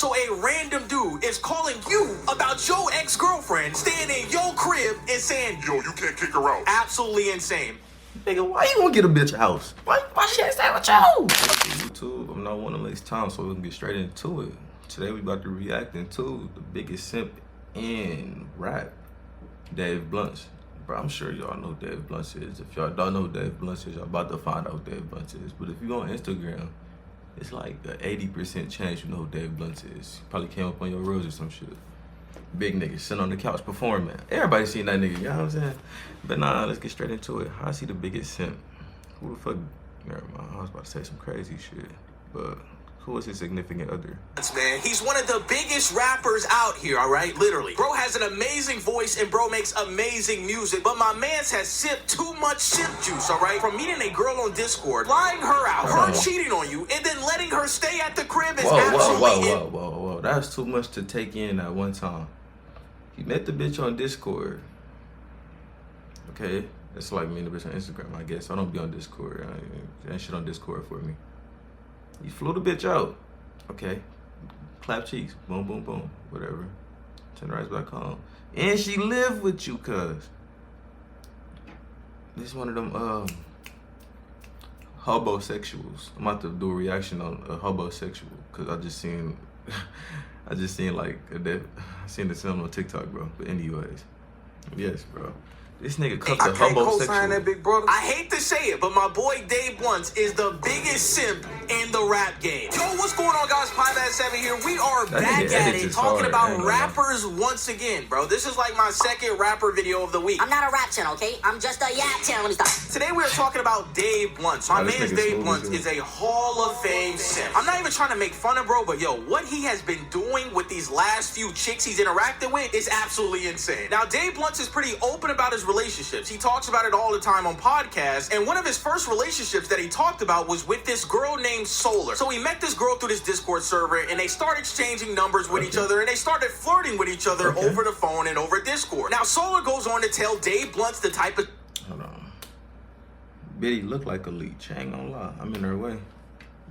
So a random dude is calling you about your ex-girlfriend staying in your crib and saying, yo, you can't kick her out. Absolutely insane. Nigga, why you gonna get a bitch a house? Why she ain't stay with you? YouTube, I'm not one to waste time, so we can get straight into it. Today we about to react into the biggest simp in rap, Dave Blunts. Bro, I'm sure y'all know who Dave Blunts is. If y'all don't know who Dave Blunts is, y'all about to find out who Dave Blunts is. But if you go on Instagram, it's like an 80% chance you know who Dave Blunts is. Probably came up on your reels or some shit. Big nigga sitting on the couch performing. Everybody seen that nigga, you know what I'm saying? But nah, let's get straight into it. How I see the biggest simp? Who the fuck? Never mind, I was about to say some crazy shit. But who is his significant other? Man, he's one of the biggest rappers out here, all right? Literally. Bro has an amazing voice and bro makes amazing music, but my man's has sipped too much simp juice, all right? From meeting a girl on Discord, flying her out, her cheating on you, and then letting her stay at the crib is Whoa. That's too much to take in at one time. He met the bitch on Discord. Okay? It's like me and the bitch on Instagram, I guess. I don't be on Discord. Ain't shit on Discord for me. He flew the bitch out. Okay. Clap cheeks. Boom, boom, boom. Whatever. Turn right back home. And she lived with you, cuz. This is one of them hobosexuals. I'm about to do a reaction on a hobosexual, cause I just seen like I seen this film on TikTok, bro. But anyways. Yes, bro. This nigga cuffed a homosexual. That big brother. I hate to say it, but my boy Dave Blunts is the biggest simp in the rap game. Yo, what's going on, guys? Pie7 here. We are back at it, talking about rappers once again, bro. This is like my second rapper video of the week. I'm not a rap channel, okay? I'm just a yap channel. Let me stop. Today we are talking about Dave Blunts. My man's Dave Blunts is a Hall of Fame simp. I'm not even trying to make fun of bro, but yo, what he has been doing with these last few chicks he's interacted with is absolutely insane. Now, Dave Blunts is pretty open about his relationships. He talks about it all the time on podcasts, and one of his first relationships that he talked about was with this girl named Solar. So he met this girl through this Discord server, and they started exchanging numbers with each other, and they started flirting with each other over the phone and over Discord. Now, Solar goes on to tell Dave Blunts the type of... Hold on. Biddy look like a leech. I ain't gonna lie. I'm in her way.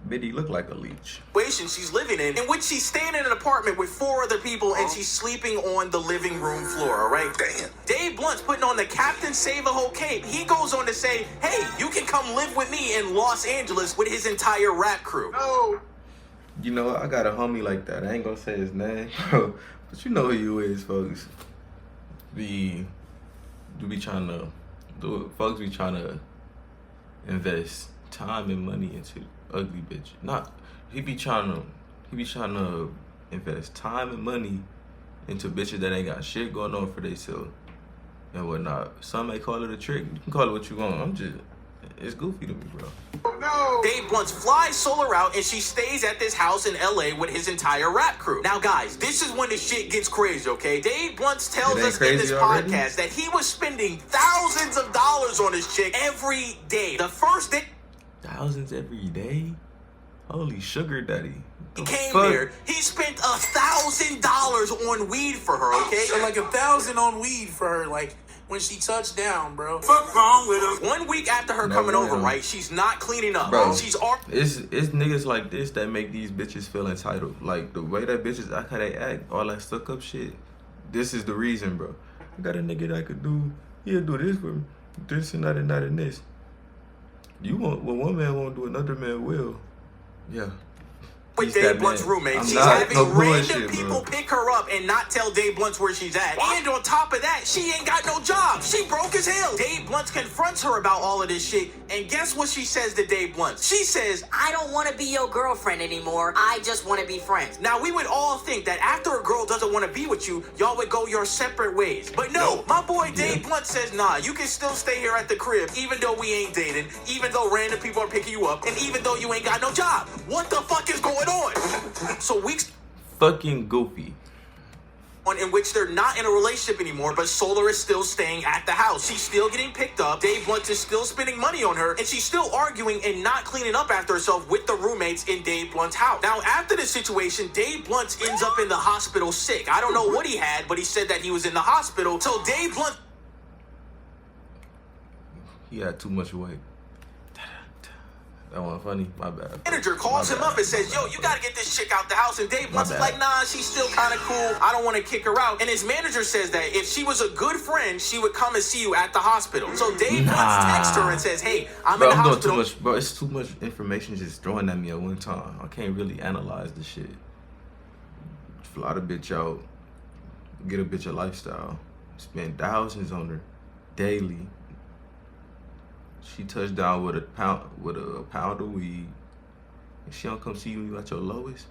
Biddy look like a leech. Situation she's living in which she's staying in an apartment with 4 other people and she's sleeping on the living room floor, all right? Damn. Dave Blunts putting on the Captain Save-A-Ho cape. He goes on to say, hey, you can come live with me in Los Angeles with his entire rap crew. No. You know, I got a homie like that. I ain't gonna say his name, bro. But you know who you is, folks. Folks be trying to invest time and money into ugly bitch. He be trying to invest time and money into bitches that ain't got shit going on for themselves and whatnot. Some may call it a trick. You can call it what you want. It's goofy to me, bro. No. Dave Blunts flies Solar out and she stays at this house in LA with his entire rap crew. Now, guys, this is when the shit gets crazy, okay? Dave Blunts tells us in this podcast that he was spending thousands of dollars on this chick every day. The first day... Thousands every day? Holy sugar daddy. He came there, he spent $1,000 on weed for her, okay? So like $1,000 on weed for her, like when she touched down, bro. Fuck wrong with him. 1 week after her coming over, right? She's not cleaning up. Bro, it's niggas like this that make these bitches feel entitled. Like the way that bitches act, how they act, all that stuck up shit. This is the reason, bro. I got a nigga that could do, he'll do this for me, this and that and that and this. What one man won't do, another man will. Yeah. With Dave Blunts' roommate, she's having random people pick her up and not tell Dave Blunts where she's at. And on top of that, she ain't got no job. She broke as hell. Dave Blunts confronts her about all of this shit, and guess what she says to Dave Blunts? She says, I don't want to be your girlfriend anymore. I just want to be friends. Now, we would all think that after a girl doesn't want to be with you, y'all would go your separate ways. But no, my boy Dave Blunts says, nah, you can still stay here at the crib, even though we ain't dating, even though random people are picking you up, and even though you ain't got no job. What the fuck is going on? So weeks fucking goofy in which they're not in a relationship anymore, but Solar is still staying at the house. She's still getting picked up. Dave Blunts is still spending money on her, and she's still arguing and not cleaning up after herself with the roommates in Dave Blunts' house. Now, after this situation, Dave Blunts ends up in the hospital sick. I don't know what he had, but he said that he was in the hospital. So Dave Blunts... He had too much weight. That wasn't funny. My bad. Manager calls him up and says, yo, you gotta get this chick out the house. And Dave Blunt's like, nah, she's still kind of cool. I don't want to kick her out. And his manager says that if she was a good friend, she would come and see you at the hospital. So Dave Blunt texts her and says, hey, I'm in the hospital. Doing too much, bro. It's too much information just throwing at me at one time. I can't really analyze the shit. Fly the bitch out. Get a bitch a lifestyle. Spend thousands on her daily. She touched down with a pound of weed, and she don't come see you at your lowest.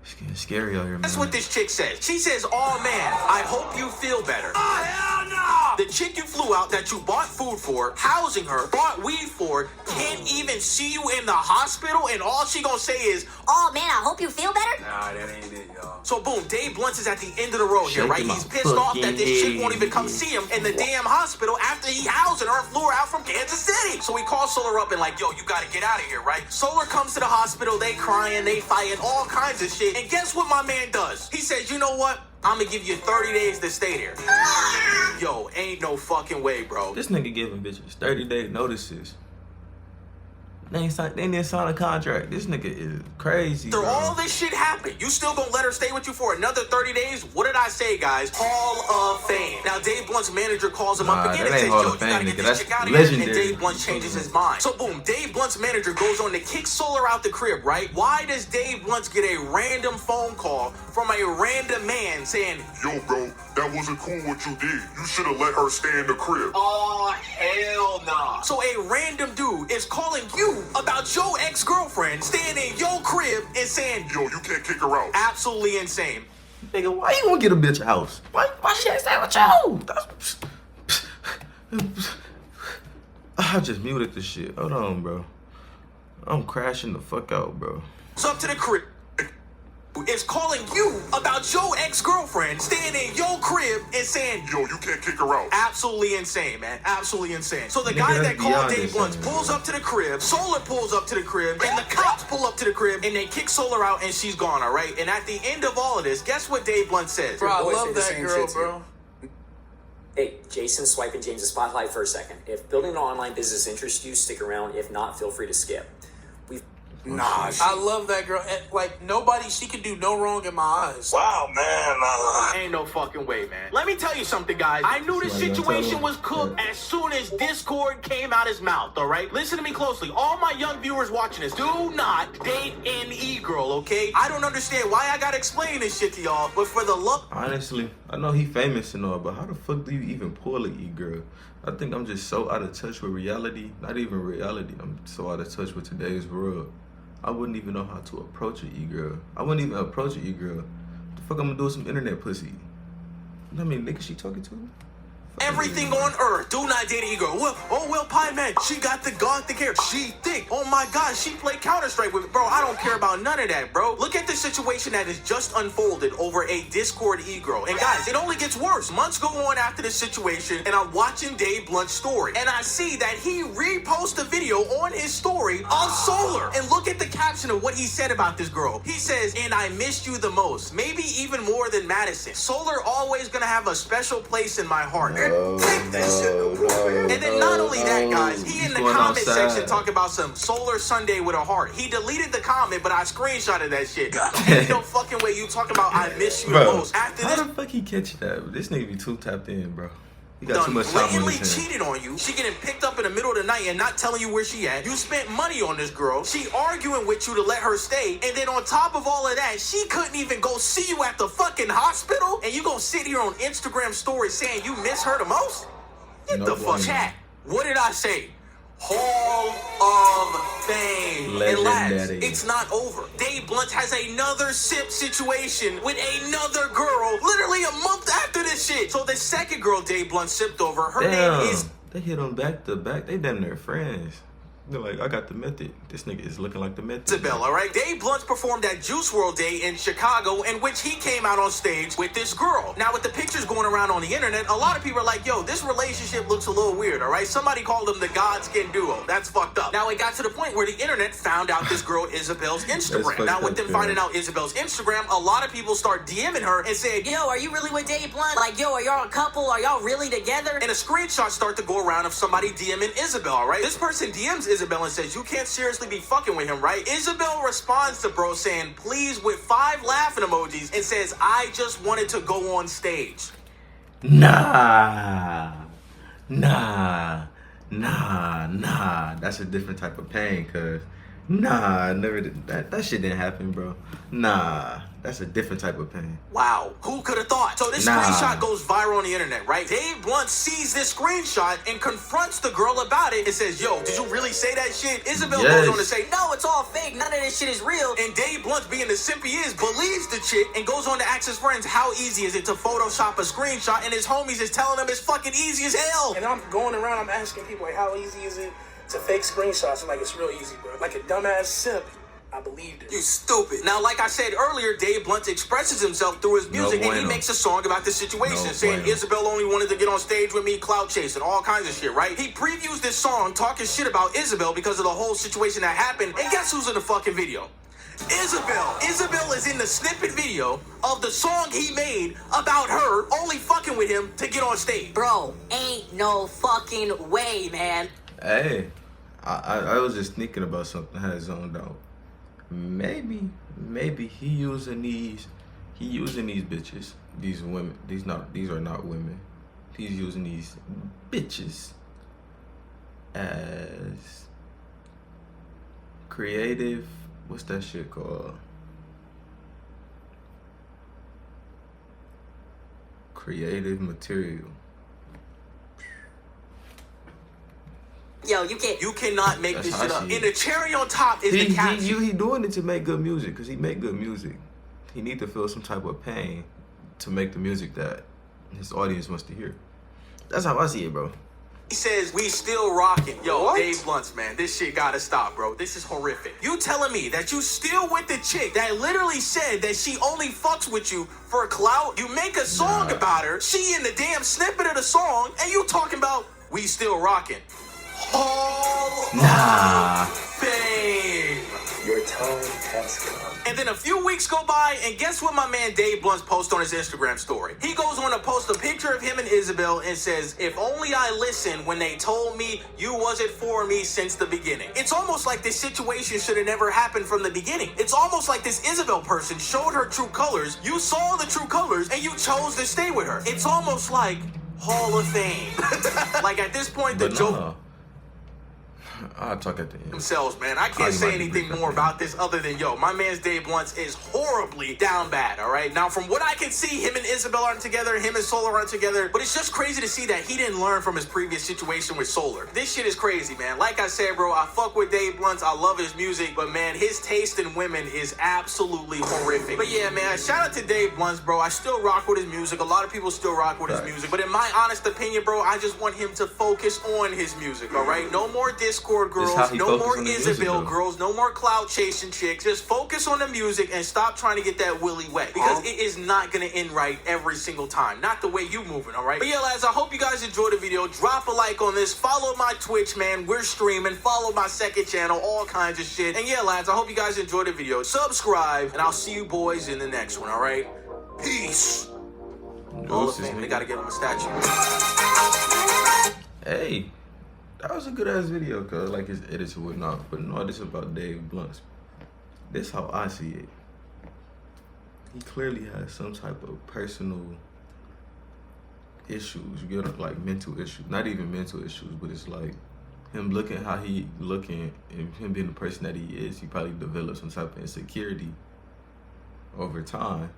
It's getting scary out here, man. That's what this chick says. She says, oh man, I hope you feel better. Oh, hell no! The chick you flew out that you bought food for, housing her, bought weed for, can't even see you in the hospital, and all she gonna say is, oh man, I hope you feel better. Nah, that ain't it, y'all. So boom, Dave Blunt is at the end of the road here, right? He's pissed off that this chick won't even come see him in the damn hospital after he housing her and flew her out from Kansas City. So he calls Solar up and like, yo, you gotta get out of here, right? Solar comes to the hospital, they crying, they fighting, all kinds of shit. And guess what my man does? He says, you know what? I'm gonna give you 30 days to stay there. Yo, ain't no fucking way, bro. This nigga giving bitches 30-day notices. They didn't sign a contract. This nigga is crazy. After bro. all this shit happened, you still gonna let her stay with you for another 30 days? What did I say, guys? Hall of Fame. Now, Dave Blunt's manager calls him up again and says, yo, you gotta get this chick out of here. And Dave Blunt changes his mind. So, boom, Dave Blunt's manager goes on to kick Solar out the crib, right? Why does Dave Blunt get a random phone call from a random man saying, yo, bro, that wasn't cool what you did. You should have let her stay in the crib. oh, hell nah. So a random dude is calling you about your ex-girlfriend staying in your crib and saying, Yo, you can't kick her out. absolutely insane. Nigga, why you gonna get a bitch a house? Why she ain't stay with you? I just muted this shit. Hold on, bro. I'm crashing the fuck out, bro. So up to the crib is calling you about your ex-girlfriend staying in your crib and saying, Yo, you can't kick her out. absolutely insane, man. Absolutely insane. So the Nigga, guy that's that called beyond Dave Blunt insane. pulls up to the crib, Solar pulls up to the crib, and the cops pull up to the crib, and they kick Solar out, and she's gone, all right? And at the end of all of this, guess what Dave Blunt says? Bro, I boys love say the that same girl, shit to bro. Hey, Jason, swiping James' spotlight for a second. If building an online business interests you, stick around. If not, feel free to skip. Nah, I love that girl. And, like, nobody, she could do no wrong in my eyes. Wow, man. Ain't no fucking way, man. Let me tell you something, guys. I knew the situation was cooked as soon as Discord came out his mouth, all right? Listen to me closely. All my young viewers watching this, do not date an e-girl, okay? I don't understand why I gotta explain this shit to y'all, but for the love... Honestly, I know he famous and all, but how the fuck do you even pull an e-girl? I think I'm just so out of touch with reality. Not even reality. I'm so out of touch with today's world. I wouldn't even know how to approach an e-girl. I wouldn't even approach an e-girl. The fuck I'm gonna do with some internet pussy? I mean, nigga, she talking to me? Everything on earth, do not date an e-girl. Well, Pie Man, she got the gothic hair. She thick. Oh my God, she played Counter-Strike with me. Bro, I don't care about none of that, bro. Look at the situation that has just unfolded over a Discord e-girl. And guys, it only gets worse. Months go on after this situation, and I'm watching Dave Blunt's story. And I see that he reposted a video on his story of Solar. And look at the caption of what he said about this girl. He says, and I missed you the most. Maybe even more than Madison. Solar always gonna have a special place in my heart. And then not only that, guys, he in the comment section talking about some Solar Sunday with a heart. He deleted the comment, but I screenshotted that shit. Ain't no fucking way you talking about I miss you the most. After this, how the fuck he catch that? This nigga be too tapped in, bro. He got too much time on blatantly his hands. cheated on you. She getting picked up in the middle of the night and not telling you where she at. You spent money on this girl. She arguing with you to let her stay. And then on top of all of that, she couldn't even go see you at the fucking hospital. And you gonna sit here on Instagram stories saying you miss her the most? Get the fuck chat. What did I say? Hall of Fame. And lads, it's not over. Dave Blunt has another Simp situation with another girl literally a month after this shit. So the second girl Dave Blunt simped over, her name is... They hit them back to back. They damn near friends. They're like, I got the method. This nigga is looking like the method. Isabel, all right? Dave Blunt performed at Juice WRLD Day in Chicago, in which he came out on stage with this girl. Now, with the pictures going around on the internet, a lot of people are like, yo, this relationship looks a little weird, all right? Somebody called them the Godskin duo. That's fucked up. Now, it got to the point where the internet found out this girl Isabel's Instagram. Now, with them finding out Isabel's Instagram, a lot of people start DMing her and saying, yo, are you really with Dave Blunt? Like, yo, are y'all a couple? Are y'all really together? And a screenshot start to go around of somebody DMing Isabel, all right? This person DMs Isabel and says, you can't seriously be fucking with him, right? Isabel responds to bro saying, please, with 5 laughing emojis, and says, I just wanted to go on stage. Nah. That's a different type of pain, cuz. Nah, never did. That shit didn't happen, bro. Nah, that's a different type of pain. Wow, who could have thought? So this screenshot goes viral on the internet, right? Dave Blunt sees this screenshot and confronts the girl about it and says, yo, did you really say that shit? Isabel goes on to say, no, it's all fake. None of this shit is real. And Dave Blunt, being the simp he is, believes the chick and goes on to ask his friends, how easy is it to Photoshop a screenshot? And his homies is telling him it's fucking easy as hell. And I'm going around, I'm asking people, like, how easy is it to fake screenshots? I'm like, it's real easy, bro. Like a dumbass simp, I believed it. You stupid. Now, like I said earlier, Dave Blunt expresses himself through his music, and he makes a song about the situation, saying Isabel only wanted to get on stage with me, clout chasing, all kinds of shit, right? He previews this song talking shit about Isabel because of the whole situation that happened, and guess who's in the fucking video? Isabel. Isabel is in the snippet video of the song he made about her only fucking with him to get on stage. Bro, ain't no fucking way, man. Hey, I was just thinking about something I had zoned out. Maybe he using these bitches, these women. These are not women. He's using these bitches as creative. What's that shit called? Creative material. Yo, you cannot make this shit up. And the cherry on top is the caption. He doing it to make good music, because he make good music. He need to feel some type of pain to make the music that his audience wants to hear. That's how I see it, bro. He says, we still rocking. Yo, what? Dave Blunt, man, this shit gotta stop, bro. This is horrific. You telling me that you still with the chick that literally said that she only fucks with you for clout? You make a song about her, she in the damn snippet of the song, and you talking about we still rocking. Fame. Your time has come. And then a few weeks go by, and guess what my man Dave Blunt posts on his Instagram story? He goes on to post a picture of him and Isabel and says, if only I listened when they told me you wasn't for me since the beginning. It's almost like this situation should have never happened from the beginning. It's almost like this Isabel person showed her true colors, you saw the true colors, and you chose to stay with her. It's almost like Hall of Fame. Like at this point, the joke... I'll talk at the end. Themselves, man. I can't say anything more about this other than, yo, my man's Dave Blunt is horribly down bad, all right? Now, from what I can see, him and Isabel aren't together, him and Solar aren't together, but it's just crazy to see that he didn't learn from his previous situation with Solar. This shit is crazy, man. Like I said, bro, I fuck with Dave Blunt. I love his music, but, man, his taste in women is absolutely horrific. But, yeah, man, shout out to Dave Blunt, bro. I still rock with his music. A lot of people still rock with his music, but in my honest opinion, bro, I just want him to focus on his music, all right? No more Discord girls, no more Isabel girls, no more clout chasing chicks. Just focus on the music and stop trying to get that willy wet, because it is not going to end right every single time. Not the way you moving, all right? But yeah, lads, I hope you guys enjoyed the video. Drop a like on this. Follow my Twitch, man. We're streaming. Follow my second channel. All kinds of shit. And yeah, lads, I hope you guys enjoyed the video. Subscribe, and I'll see you boys in the next one, all right? Peace. Hall of Fame. They got to give him a statue. Hey. That was a good ass video, cause like his edits and whatnot. But no, this is about Dave Blunt. This is how I see it. He clearly has some type of personal issues. You get like mental issues, not even mental issues, but it's like him looking how he looking and him being the person that he is. He probably developed some type of insecurity over time,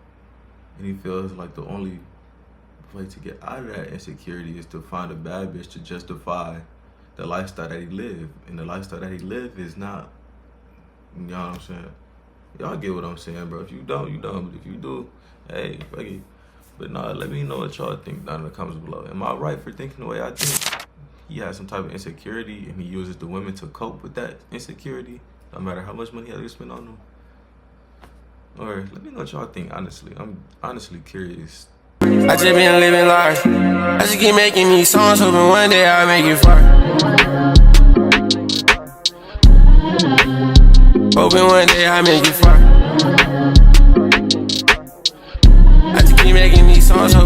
and he feels like the only way to get out of that insecurity is to find a bad bitch to justify the lifestyle that he live. And the lifestyle that he live is not, you know what I'm saying? Y'all get what I'm saying, bro. If you don't, you don't. But if you do, hey, fuck it. But nah, let me know what y'all think down in the comments below. Am I right for thinking the way I think? he has some type of insecurity and he uses the women to cope with that insecurity, no matter how much money I spend on them? Or let me know what y'all think, honestly. I'm honestly curious. I just been living large. I just keep making these songs, hoping one day I'll make it far. Hoping one day I'll make it far. I just keep making these songs, hoping